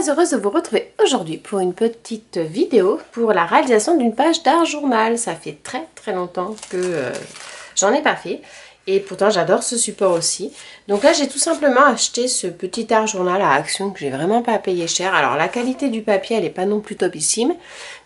très heureuse de vous retrouver aujourd'hui pour une petite vidéo pour la réalisation d'une page d'art journal. Ça fait très longtemps que j'en ai pas fait et pourtant j'adore ce support aussi. Donc là j'ai tout simplement acheté ce petit art journal à Action que j'ai vraiment pas payé cher. Alors la qualité du papier elle est pas non plus topissime,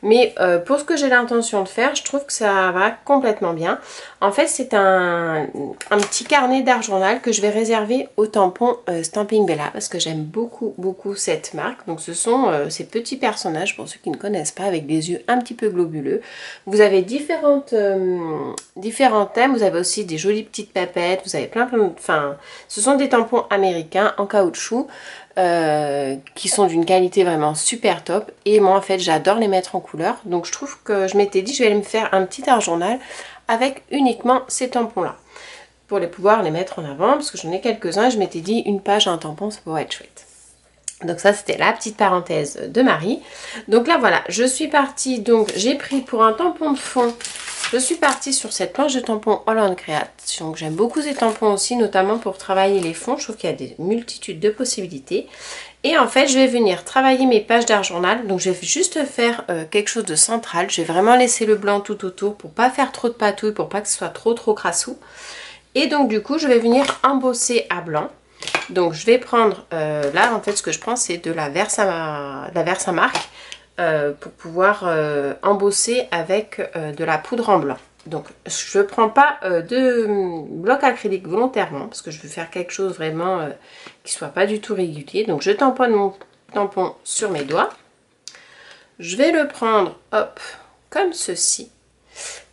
mais pour ce que j'ai l'intention de faire, je trouve que ça va complètement bien. En fait c'est un petit carnet d'art journal que je vais réserver au tampon Stampin' Bella parce que j'aime beaucoup cette marque. Donc ce sont ces petits personnages, pour ceux qui ne connaissent pas, avec des yeux un petit peu globuleux. Vous avez différents thèmes, vous avez aussi des jolies petites papettes, vous avez plein de... Enfin, ce sont des tampons américains en caoutchouc qui sont d'une qualité vraiment super top. Et moi en fait j'adore les mettre en couleur. Donc je trouve que je m'étais dit je vais aller me faire un petit art journal avec uniquement ces tampons là. Pour pouvoir les mettre en avant parce que j'en ai quelques-uns. Je m'étais dit une page, un tampon, ça pourrait être chouette. Donc ça c'était la petite parenthèse de Marie. Donc là voilà, je suis partie, donc j'ai pris pour un tampon de fond, je suis partie sur cette planche de tampons Holland Create. Donc j'aime beaucoup ces tampons aussi, notamment pour travailler les fonds. Je trouve qu'il y a des multitudes de possibilités. Et en fait je vais venir travailler mes pages d'art journal. Donc je vais juste faire quelque chose de central. Je vais vraiment laisser le blanc tout autour pour pas faire trop de patouille, pour pas que ce soit trop crassou. Et donc du coup je vais venir embosser à blanc. Donc je vais prendre, là en fait ce que je prends c'est de la Versamark pour pouvoir embosser avec de la poudre en blanc. Donc je ne prends pas de bloc acrylique volontairement parce que je veux faire quelque chose vraiment qui ne soit pas du tout régulier. Donc je tamponne mon tampon sur mes doigts. Je vais le prendre, hop, comme ceci.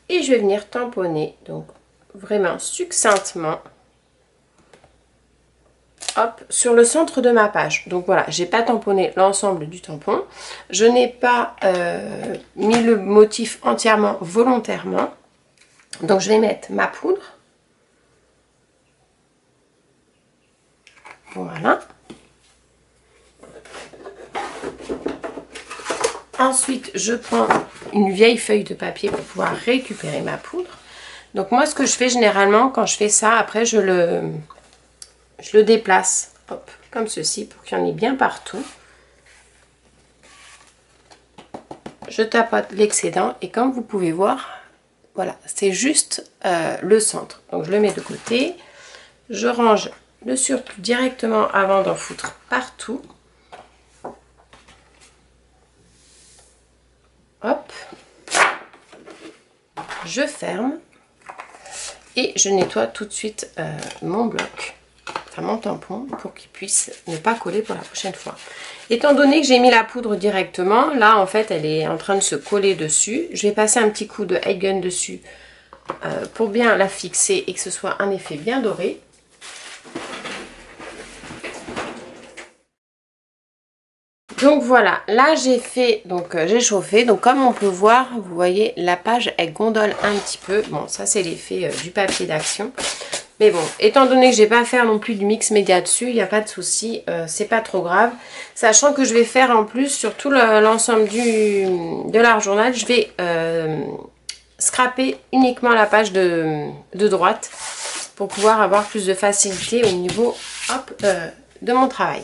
Et je vais venir tamponner, donc vraiment succinctement. Hop, sur le centre de ma page. Donc voilà, j'ai pas tamponné l'ensemble du tampon. Je n'ai pas mis le motif entièrement volontairement. Donc je vais mettre ma poudre. Voilà. Ensuite, je prends une vieille feuille de papier pour pouvoir récupérer ma poudre. Donc moi, ce que je fais généralement quand je fais ça, après je le déplace, hop, comme ceci, pour qu'il y en ait bien partout. Je tapote l'excédent et comme vous pouvez voir, voilà, c'est juste le centre. Donc je le mets de côté, je range le surplus directement avant d'en foutre partout. Hop, je ferme et je nettoie tout de suite mon bloc. Enfin mon tampon pour qu'il puisse ne pas coller pour la prochaine fois. Étant donné que j'ai mis la poudre directement, là en fait elle est en train de se coller dessus. Je vais passer un petit coup de High Gun dessus pour bien la fixer et que ce soit un effet bien doré. Donc voilà, là j'ai fait, donc j'ai chauffé, donc comme on peut voir, vous voyez la page elle gondole un petit peu. Bon ça c'est l'effet du papier d'Action. Mais bon, étant donné que je n'ai pas à faire non plus du mix média dessus, il n'y a pas de souci, c'est pas trop grave. Sachant que je vais faire en plus sur tout l'ensemble de l'art journal, je vais scraper uniquement la page de droite pour pouvoir avoir plus de facilité au niveau hop, de mon travail.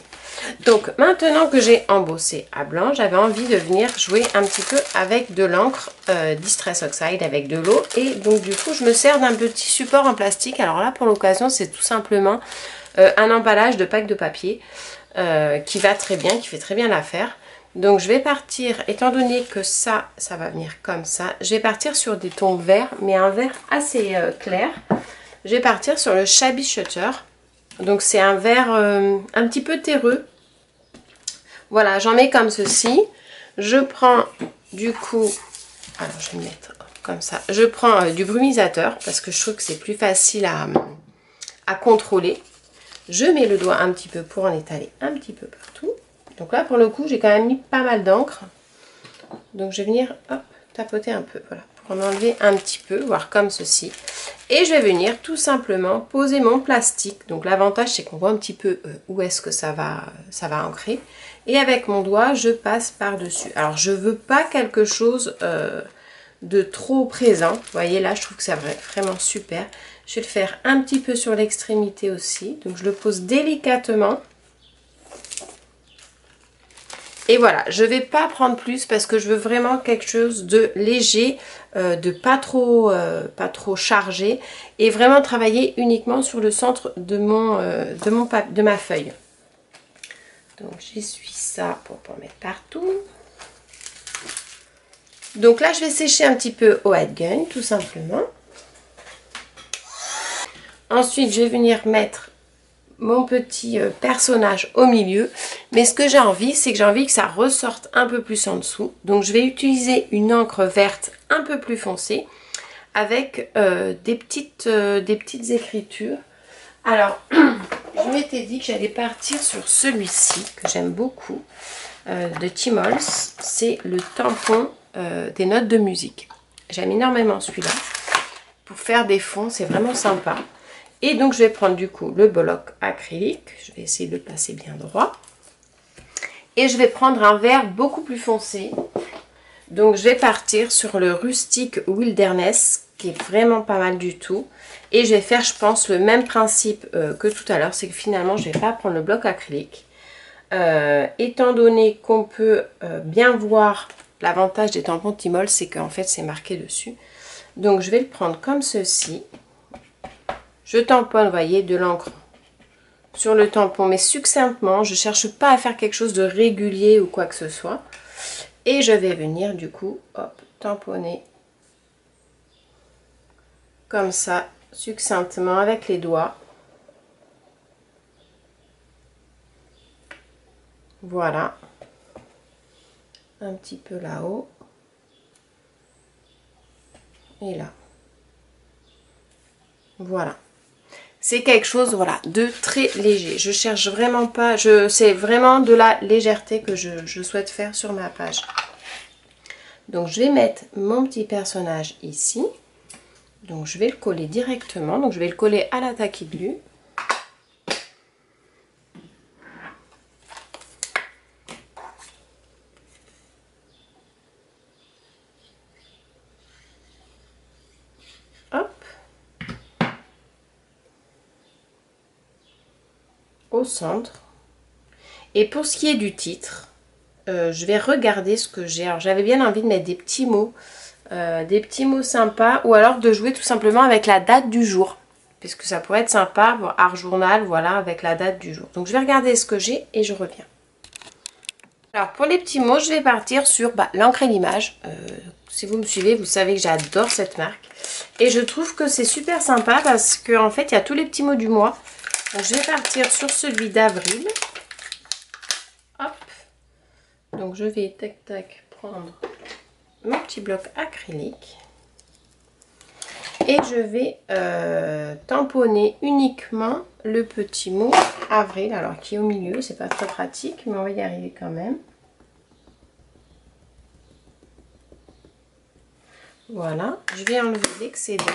Donc maintenant que j'ai embossé à blanc, j'avais envie de venir jouer un petit peu avec de l'encre Distress Oxide avec de l'eau. Et donc du coup je me sers d'un petit support en plastique. Alors là pour l'occasion c'est tout simplement un emballage de pack de papier qui va très bien, qui fait très bien l'affaire. Donc je vais partir, étant donné que ça va venir comme ça, je vais partir sur des tons verts, mais un vert assez clair. Je vais partir sur le Shabby Shutter. Donc c'est un vert un petit peu terreux. Voilà, j'en mets comme ceci. Je prends du coup, alors je vais mettre comme ça. Je prends du brumisateur parce que je trouve que c'est plus facile à contrôler. Je mets le doigt un petit peu pour en étaler un petit peu partout. Donc là pour le coup j'ai quand même mis pas mal d'encre. Donc je vais venir hop, tapoter un peu, voilà, pour en enlever un petit peu, voire comme ceci. Et je vais venir tout simplement poser mon plastique. Donc l'avantage c'est qu'on voit un petit peu où est-ce que ça va ancrer. Et avec mon doigt je passe par dessus. Alors je veux pas quelque chose de trop présent. Vous voyez là je trouve que c'est vraiment super. Je vais le faire un petit peu sur l'extrémité aussi. Donc je le pose délicatement. Et voilà, je vais pas prendre plus parce que je veux vraiment quelque chose de léger, de pas trop chargé, et vraiment travailler uniquement sur le centre de ma feuille. Donc j'essuie ça pour pas en mettre partout. Donc là je vais sécher un petit peu au head gun tout simplement. Ensuite je vais venir mettre mon petit personnage au milieu, mais ce que j'ai envie, c'est que j'ai envie que ça ressorte un peu plus en dessous. Donc je vais utiliser une encre verte un peu plus foncée avec des petites écritures. Alors je m'étais dit que j'allais partir sur celui-ci que j'aime beaucoup, de Tmall. C'est le tampon des notes de musique. J'aime énormément celui-là pour faire des fonds, c'est vraiment sympa. Et donc je vais prendre du coup le bloc acrylique, je vais essayer de le placer bien droit. Et je vais prendre un vert beaucoup plus foncé. Donc je vais partir sur le Rustic Wilderness, qui est vraiment pas mal du tout. Et je vais faire, je pense, le même principe que tout à l'heure, c'est que finalement je vais pas prendre le bloc acrylique. Étant donné qu'on peut bien voir l'avantage des tampons Tmall, c'est qu'en fait c'est marqué dessus. Donc je vais le prendre comme ceci. Je tamponne, vous voyez, de l'encre sur le tampon, mais succinctement. Je ne cherche pas à faire quelque chose de régulier ou quoi que ce soit. Et je vais venir du coup, hop, tamponner comme ça, succinctement avec les doigts. Voilà. Un petit peu là-haut. Et là. Voilà. C'est quelque chose, voilà, de très léger. Je cherche vraiment pas, c'est vraiment de la légèreté que je souhaite faire sur ma page. Donc je vais mettre mon petit personnage ici. Donc je vais le coller directement. Donc je vais le coller à la tacky glue. Hop. Au centre. Et pour ce qui est du titre, je vais regarder ce que j'ai. Alors j'avais bien envie de mettre des petits mots sympas, ou alors de jouer tout simplement avec la date du jour, puisque ça pourrait être sympa, bon, art journal, voilà, avec la date du jour. Donc je vais regarder ce que j'ai et je reviens. Alors pour les petits mots, je vais partir sur l'encre et l'image. Si vous me suivez, vous savez que j'adore cette marque. Et je trouve que c'est super sympa parce qu'en fait, il y a tous les petits mots du mois. Donc je vais partir sur celui d'avril. Hop. Donc je vais tac tac prendre mon petit bloc acrylique. Et je vais tamponner uniquement le petit mot avril, alors qui est au milieu, c'est pas très pratique, mais on va y arriver quand même. Voilà, je vais enlever l'excédent.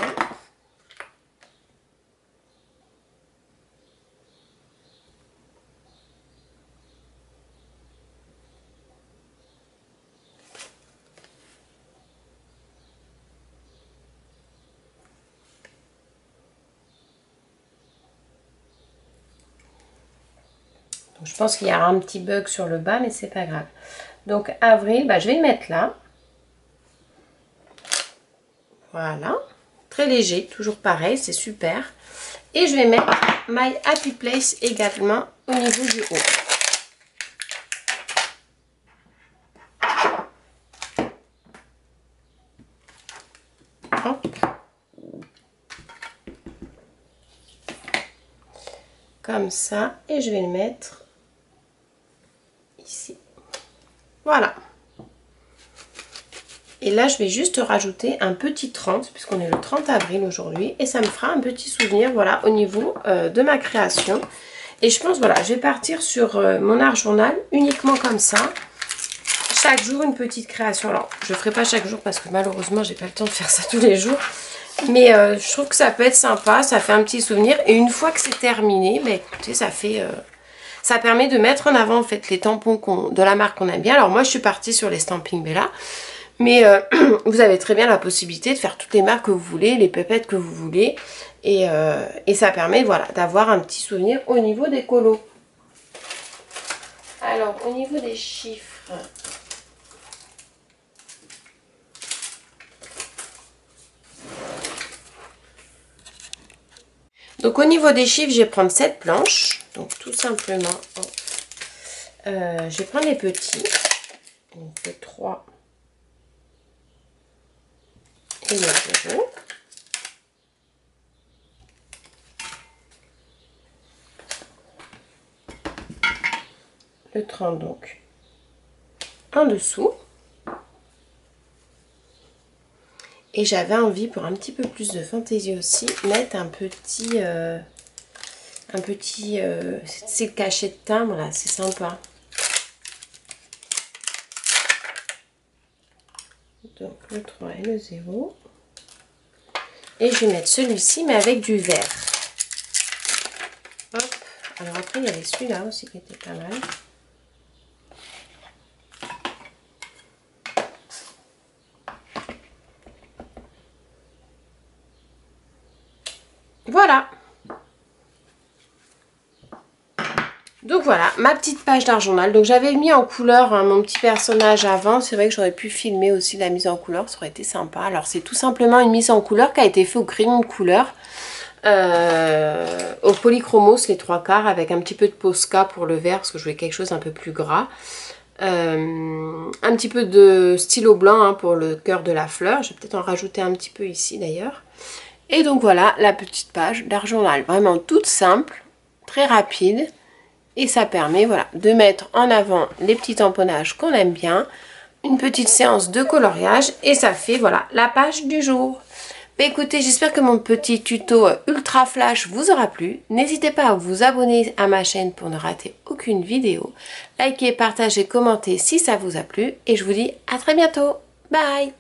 Je pense qu'il y a un petit bug sur le bas, mais c'est pas grave. Donc avril, je vais le mettre là. Voilà. Très léger, toujours pareil, c'est super. Et je vais mettre My Happy Place également au niveau du haut. Hop. Comme ça. Et je vais le mettre ici. Voilà. Et là, je vais juste rajouter un petit 30, puisqu'on est le 30 avril aujourd'hui. Et ça me fera un petit souvenir, voilà, au niveau de ma création. Et je pense, voilà, je vais partir sur mon art journal uniquement comme ça. Chaque jour, une petite création. Alors, je ne ferai pas chaque jour parce que malheureusement, j'ai pas le temps de faire ça tous les jours. Mais je trouve que ça peut être sympa, ça fait un petit souvenir. Et une fois que c'est terminé, écoutez, ça fait... ça permet de mettre en avant en fait les tampons de la marque qu'on aime bien. Alors moi je suis partie sur les Stampin' Bella. Mais vous avez très bien la possibilité de faire toutes les marques que vous voulez, les pépettes que vous voulez. Et ça permet voilà, d'avoir un petit souvenir au niveau des colos. Alors au niveau des chiffres, Donc au niveau des chiffres, je vais prendre 7 planches. Donc tout simplement, je vais prendre les petits. Donc le 3 et le 0. Le 30 donc en dessous. Et j'avais envie, pour un petit peu plus de fantaisie aussi, mettre un petit c'est le cachet de timbre là, c'est sympa. Donc le 3 et le 0. Et je vais mettre celui-ci mais avec du vert. Hop. Alors après il y avait celui-là aussi qui était pas mal. Voilà. Donc voilà, ma petite page d'art journal. Donc j'avais mis en couleur hein, mon petit personnage avant. C'est vrai que j'aurais pu filmer aussi la mise en couleur, ça aurait été sympa. Alors c'est tout simplement une mise en couleur qui a été faite au crayon de couleur. Au polychromos les 3/4 avec un petit peu de Posca pour le vert parce que je voulais quelque chose un peu plus gras. Un petit peu de stylo blanc hein, pour le cœur de la fleur. Je vais peut-être en rajouter un petit peu ici d'ailleurs. Et donc voilà la petite page d'art journal. Vraiment toute simple, très rapide. Et ça permet voilà, de mettre en avant les petits tamponnages qu'on aime bien. Une petite séance de coloriage. Et ça fait voilà la page du jour. Mais écoutez, j'espère que mon petit tuto ultra flash vous aura plu. N'hésitez pas à vous abonner à ma chaîne pour ne rater aucune vidéo. Likez, partagez, commentez si ça vous a plu. Et je vous dis à très bientôt. Bye!